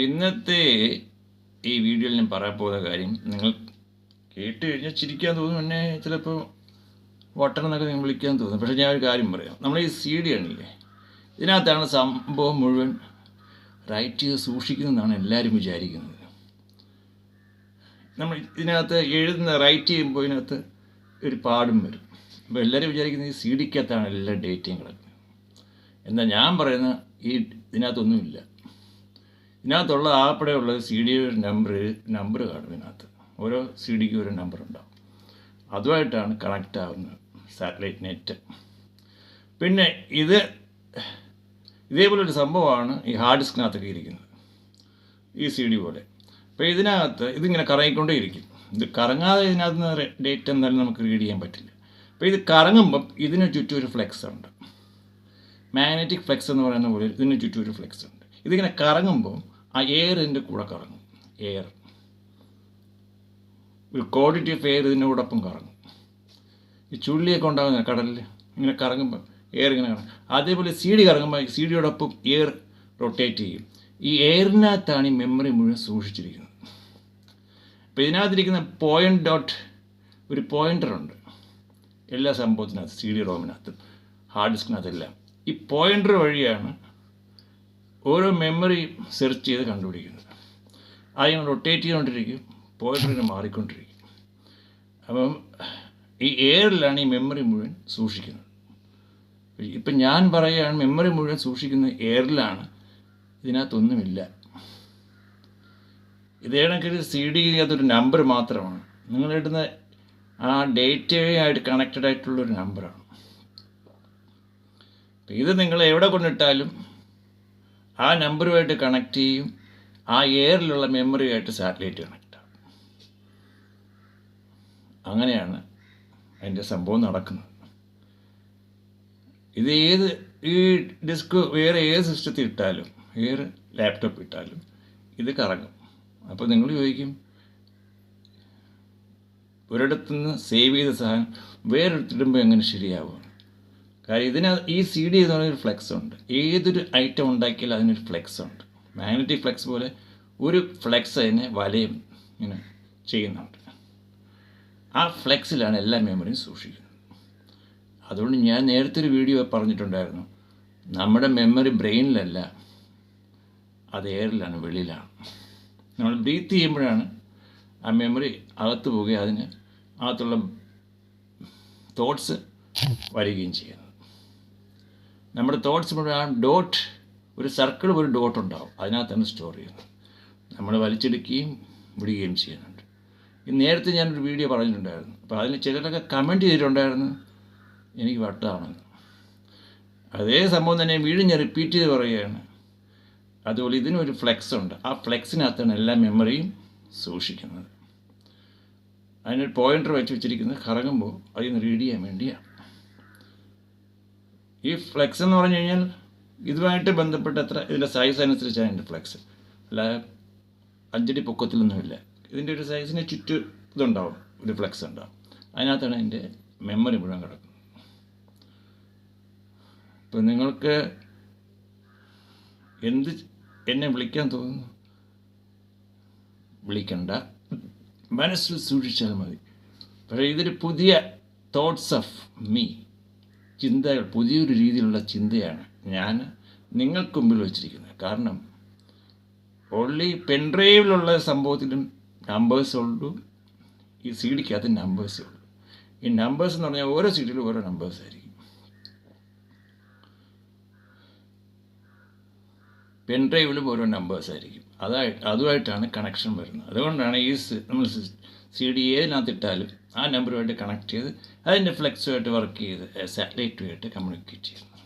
ഇന്നത്തെ ഈ വീഡിയോയിൽ ഞാൻ പറയാൻ പോകുന്ന കാര്യം നിങ്ങൾ കേട്ട് കഴിഞ്ഞാൽ ചിരിക്കാൻ തോന്നും, എന്നെ ചിലപ്പോൾ വട്ടണമെന്നൊക്കെ നിങ്ങൾ വിളിക്കാൻ തോന്നും. പക്ഷേ ഞാൻ ഒരു കാര്യം പറയാം. നമ്മൾ ഈ CD ആണില്ലേ, ഇതിനകത്താണ് സംഭവം മുഴുവൻ റൈറ്റ് ചെയ്ത് സൂക്ഷിക്കുന്നതെന്നാണ് എല്ലാവരും വിചാരിക്കുന്നത്. നമ്മൾ ഇതിനകത്ത് റൈറ്റ് ചെയ്യുമ്പോൾ ഇതിനകത്ത് ഒരു പാടും വരും. അപ്പോൾ എല്ലാവരും വിചാരിക്കുന്നത് ഈ CDക്കകത്താണ് എല്ലാ ഡേറ്റയും കിടക്കുന്നത്. എന്നാൽ ഞാൻ പറയുന്ന ഇതിനകത്തൊന്നുമില്ല. ഇതിനകത്തുള്ള ആപ്പടെ ഉള്ളത് CDയുടെ നമ്പർ കാണും. ഇതിനകത്ത് ഓരോ CDക്ക് ഒരു നമ്പർ ഉണ്ടാവും. അതുമായിട്ടാണ് കണക്റ്റ് ആവുന്നത് സാറ്റലൈറ്റ് നെറ്റ്. പിന്നെ ഇതേപോലൊരു സംഭവമാണ് ഈ ഹാർഡ് ഡിസ്കിനകത്തൊക്കെ ഇരിക്കുന്നത്, ഈ CD പോലെ. അപ്പോൾ ഇതിങ്ങനെ കറങ്ങിക്കൊണ്ടേ ഇരിക്കും. ഇത് കറങ്ങാതെ ഇതിനകത്ത് നിന്ന് ഡേറ്റ് എന്തായാലും നമുക്ക് റീഡ് ചെയ്യാൻ പറ്റില്ല. അപ്പോൾ ഇത് കറങ്ങുമ്പം ഇതിന് ചുറ്റും ഒരു ഫ്ലെക്സ് ഉണ്ട്, മാഗ്നറ്റിക് ഫ്ലെക്സ് എന്ന് പറയുന്ന പോലെ ഇതിന് ചുറ്റും ഒരു ഫ്ലെക്സ് ഉണ്ട്. ഇതിങ്ങനെ കറങ്ങുമ്പോൾ ആ ഇതിൻ്റെ കൂടെ കറങ്ങും. ഒരു ക്വാണ്ടിറ്റി ഓഫ് എയർ ഇതിനോടൊപ്പം കറങ്ങും. ഈ ചുള്ളിയൊക്കെ ഉണ്ടാകുന്ന കടലിൽ ഇങ്ങനെ കറങ്ങുമ്പോൾ ഇങ്ങനെ കറങ്ങും. അതേപോലെ CD കറങ്ങുമ്പോൾ CDയോടൊപ്പം എയർ റൊട്ടേറ്റ് ചെയ്യും. ഈ എയറിനകത്താണ് ഈ മെമ്മറി മുഴുവൻ സൂക്ഷിച്ചിരിക്കുന്നത്. അപ്പോൾ ഇതിനകത്തിരിക്കുന്ന ഒരു പോയിൻ്ററുണ്ട് എല്ലാ സംഭവത്തിനകത്ത്, CD റോമിനകത്തും ഹാർഡ് ഡിസ്കിനകത്തെല്ലാം. ഈ പോയിൻ്റർ വഴിയാണ് ഓരോ മെമ്മറി സെർച്ച് ചെയ്ത് കണ്ടുപിടിക്കുന്നത്. അതിങ്ങനെ റൊട്ടേറ്റ് ചെയ്തുകൊണ്ടിരിക്കും, പോയിൻ്ററിന് മാറിക്കൊണ്ടിരിക്കും. അപ്പം ഈ എയറിലാണ് ഈ മെമ്മറി മുഴുവൻ സൂക്ഷിക്കുന്നത്. ഇപ്പം ഞാൻ പറയുകയാണ്, മെമ്മറി മുഴുവൻ സൂക്ഷിക്കുന്ന എയറിലാണ്, ഇതിനകത്തൊന്നുമില്ല. ഇതേണക്കൊരു CDക്കകത്തൊരു നമ്പർ മാത്രമാണ്, നിങ്ങളിടുന്ന ആ ഡേറ്റയായിട്ട് കണക്റ്റഡ് ആയിട്ടുള്ളൊരു നമ്പറാണ്. ഇത് നിങ്ങൾ എവിടെ കൊണ്ടിട്ടാലും ആ നമ്പറുമായിട്ട് കണക്ട് ചെയ്യും. ആ എയറിലുള്ള മെമ്മറിയായിട്ട് സാറ്റലൈറ്റ് കണക്റ്റ് ആകും. അങ്ങനെയാണ് അതിൻ്റെ സംഭവം നടക്കുന്നത്. ഈ ഡിസ്ക് വേറെ ഏത് സിസ്റ്റത്തിൽ ഇട്ടാലും, ഏത് ലാപ്ടോപ്പ് ഇട്ടാലും ഇത് കറങ്ങും. അപ്പോൾ നിങ്ങൾ ചോദിക്കും, ഒരിടത്തുനിന്ന് സേവ് ചെയ്ത സാധനം വേറൊരിടത്തിടുമ്പോൾ എങ്ങനെ ശരിയാവും? കാര്യം ഈ CD എന്ന് പറയുന്നൊരു ഫ്ലെക്സ് ഉണ്ട്. ഏതൊരു ഐറ്റം ഉണ്ടാക്കിയാലും അതിനൊരു ഫ്ലെക്സ് ഉണ്ട്. മാഗ്നറ്റിക് ഫ്ലെക്സ് പോലെ ഒരു ഫ്ലെക്സ് അതിനെ വലയം ഇങ്ങനെ ചെയ്യുന്നുണ്ട്. ആ ഫ്ലെക്സിലാണ് എല്ലാ മെമ്മറിയും സൂക്ഷിക്കുന്നത്. അതുകൊണ്ട് ഞാൻ നേരത്തെ ഒരു വീഡിയോ പറഞ്ഞിട്ടുണ്ടായിരുന്നു, നമ്മുടെ മെമ്മറി ബ്രെയിനിലല്ല, അത് എയറിലാണ്, വെളിയിലാണ്. നമ്മൾ ബ്രീത്ത് ചെയ്യുമ്പോഴാണ് ആ മെമ്മറി അകത്ത് പോവുകയും അതിന് അകത്തുള്ള തോട്ട്സ് വരികയും ചെയ്യുന്നത്. നമ്മുടെ തോട്ട്സ് മുഴുവൻ ഒരു സർക്കിൾ, ഒരു ഡോട്ട് ഉണ്ടാവും, അതിനകത്താണ് സ്റ്റോർ ചെയ്യുന്നത്. നമ്മൾ വലിച്ചെടുക്കുകയും വിടുകയും ചെയ്യുന്നുണ്ട്. നേരത്തെ ഞാനൊരു വീഡിയോ പറഞ്ഞിട്ടുണ്ടായിരുന്നു. അപ്പോൾ അതിന് ചിലരൊക്കെ കമൻറ്റ് ചെയ്തിട്ടുണ്ടായിരുന്നു, എനിക്ക് വട്ടാണെന്ന്. അതേ സംഭവം തന്നെ വീണ്ടും ഞാൻ റിപ്പീറ്റ് ചെയ്ത് പറയുകയാണ്. അതുപോലെ ഇതിനൊരു ഫ്ലെക്സ് ഉണ്ട്. ആ ഫ്ലെക്സിനകത്താണ് എല്ലാ മെമ്മറിയും സൂക്ഷിക്കുന്നത്. അതിനൊരു പോയിൻ്റർ വെച്ചിരിക്കുന്നത് കറങ്ങുമ്പോൾ അതിൽ നിന്ന് റീഡ് ചെയ്യാൻ വേണ്ടിയാണ്. ഈ ഫ്ലെക്സ് എന്ന് പറഞ്ഞു കഴിഞ്ഞാൽ ഇതുമായിട്ട് ബന്ധപ്പെട്ട ഇതിൻ്റെ സൈസ് അനുസരിച്ചാണ് ഇതിൻ്റെ ഫ്ലെക്സ്. അല്ലാതെ 5 അടി പൊക്കത്തിലൊന്നുമില്ല. ഇതിൻ്റെ ഒരു സൈസിന് ചുറ്റും ഇതുണ്ടാവും, ഒരു ഫ്ലെക്സ് ഉണ്ടാവും. അതിനകത്താണ് എൻ്റെ മെമ്മറി മുഴുവൻ കിടക്കുന്നത്. ഇപ്പം നിങ്ങൾക്ക് എന്നെ വിളിക്കാൻ തോന്നുന്നു, വിളിക്കണ്ട, മനസ്സിൽ സൂക്ഷിച്ചാൽ മതി. പക്ഷേ ഇതൊരു പുതിയ തോട്ട്സ് ഓഫ് മീ, ചിന്തകൾ, പുതിയൊരു രീതിയിലുള്ള ചിന്തയാണ് ഞാൻ നിങ്ങൾക്ക് മുമ്പിൽ വച്ചിരിക്കുന്നത്. കാരണം ഓൺലി പെൻഡ്രൈവിലുള്ള സംഭവത്തിലും നമ്പേഴ്സ് ഉള്ളൂ, ഈ CDക്കകത്ത് നമ്പേഴ്സേ ഉള്ളൂ. ഈ നമ്പേഴ്സ് എന്ന് പറഞ്ഞാൽ ഓരോ CDയിലും ഓരോ നമ്പേഴ്സ് ആയിരിക്കും. പെൻഡ്രൈവിലും ഓരോ നമ്പേഴ്സ് ആയിരിക്കും. അതുമായിട്ടാണ് കണക്ഷൻ വരുന്നത്. അതുകൊണ്ടാണ് നമ്മൾ CD ഏതിനകത്തിട്ടാലും ആ നമ്പറുമായിട്ട് കണക്ട് ചെയ്ത് അതിൻ്റെ ഫ്ലെക്സുമായിട്ട് വർക്ക് ചെയ്ത് സാറ്റലൈറ്റുമായിട്ട് കമ്മ്യൂണിക്കേറ്റ് ചെയ്യുന്നത്.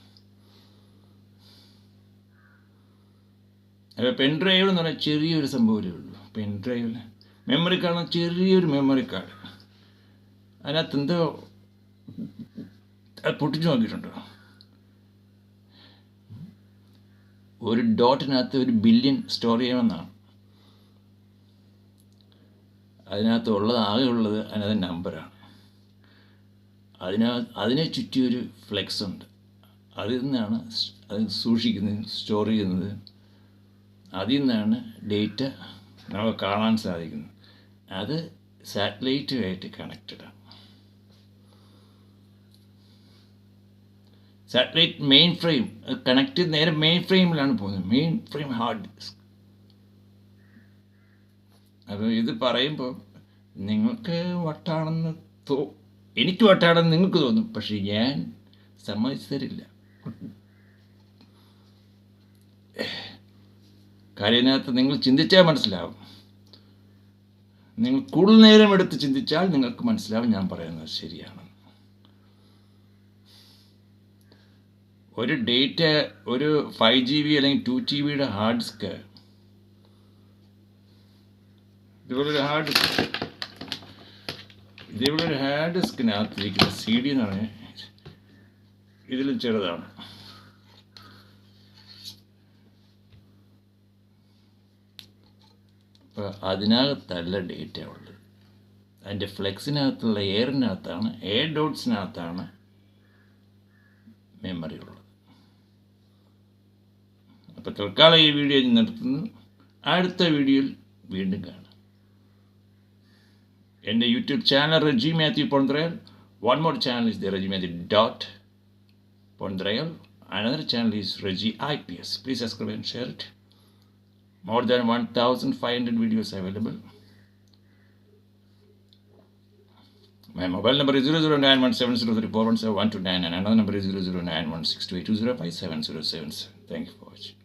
അപ്പോൾ പെൻഡ്രൈവ് എന്ന് പറഞ്ഞാൽ ചെറിയൊരു സംഭവമേ ഉള്ളൂ. പെൻഡ്രൈവിൽ മെമ്മറി കാർഡ്, ചെറിയൊരു മെമ്മറി കാർഡ്, അതിനകത്ത് എന്തോ പൊട്ടിച്ച് നോക്കിയിട്ടുണ്ടോ? ഒരു ഡോട്ടിനകത്ത് 1 ബില്യൺ സ്റ്റോർ ചെയ്യണമെന്നാണ്. ആകെ ഉള്ളത് അതിനകത്ത് നമ്പറാണ്. അതിനെ ചുറ്റിയൊരു ഫ്ലെക്സ് ഉണ്ട്. അതിൽ നിന്നാണ് അത് സൂക്ഷിക്കുന്നത്, സ്റ്റോർ ചെയ്യുന്നത്. അതിൽ നിന്നാണ് ഡേറ്റ നമുക്ക് കാണാൻ സാധിക്കുന്നത്. അത് സാറ്റലൈറ്റുമായിട്ട് കണക്റ്റഡാണ്. സാറ്റലൈറ്റ് മെയിൻ ഫ്രെയിം കണക്ട് ചെയ്ത് നേരെ മെയിൻ ഫ്രെയിമിലാണ് പോകുന്നത്. Main frame hard disk. അപ്പോൾ ഇത് പറയുമ്പോൾ നിങ്ങൾക്ക് വട്ടാണെന്ന് എനിക്ക് വട്ടാണെന്ന് നിങ്ങൾക്ക് തോന്നും, പക്ഷേ ഞാൻ സമ്മതിച്ചു തരില്ല. കാര്യം ഇതിനകത്ത് നിങ്ങൾ ചിന്തിച്ചാൽ മനസ്സിലാവും. നിങ്ങൾ കൂടുതൽ നേരം എടുത്ത് ചിന്തിച്ചാൽ നിങ്ങൾക്ക് മനസ്സിലാവും ഞാൻ പറയുന്നത് ശരിയാണ്. ഒരു ഡേറ്റ, ഒരു 5 GB അല്ലെങ്കിൽ 2 GB ഹാർഡ് ഡിസ്ക്, ഇതുപോലൊരു ഹാർഡ് ഡിസ്കിനകത്തിരിക്കുന്ന CD എന്ന് പറഞ്ഞാൽ ഇതിലും ചെറുതാണ്. അപ്പോൾ അതിനകത്തല്ല ഡേറ്റ ഉള്ളത്. അതിൻ്റെ ഫ്ലെക്സിനകത്തുള്ള എയറിനകത്താണ്, എയർ ഡോട്ട്സിനകത്താണ് മെമ്മറി ഉള്ളത്. അപ്പോൾ തൽക്കാലം ഈ വീഡിയോ നിർത്തുന്നു. അടുത്ത വീഡിയോയിൽ വീണ്ടും കാണാം. എൻ്റെ YouTube channel Reji Mathew Ponthrayal. One more channel is there, Reggie Matthew Pondrayal. Another channel is Reggie IPS. Please subscribe and share it. More than 1,500 videos available. My mobile number is 009170341712 and another number is 00916282057077. Thank you for watching.